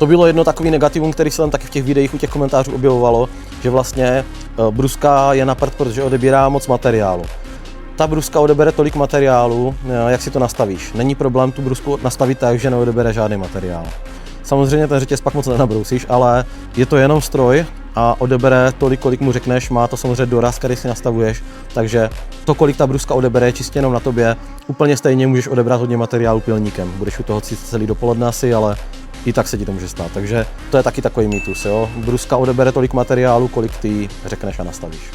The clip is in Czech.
To bylo jedno takový negativum, který se tam taky v těch videích u těch komentářů objevovalo, že vlastně bruska je na prd, protože odebírá moc materiálu. Ta bruska odebere tolik materiálu, jak si to nastavíš. Není problém tu brusku nastavit tak, že neodebere žádný materiál. Samozřejmě ten řetěz pak moc nenabrousíš, ale je to jenom stroj a odebere tolik, kolik mu řekneš, má to samozřejmě doraz, který si nastavuješ, takže to, kolik ta bruska odebere, čistě jenom na tobě, úplně stejně můžeš odebrat hodně materiálu pilníkem. Budeš u toho celý dopoledne asi, ale i tak se ti to může stát, takže to je taky takový mýtus, jo. Bruska odebere tolik materiálu, kolik ty řekneš a nastavíš.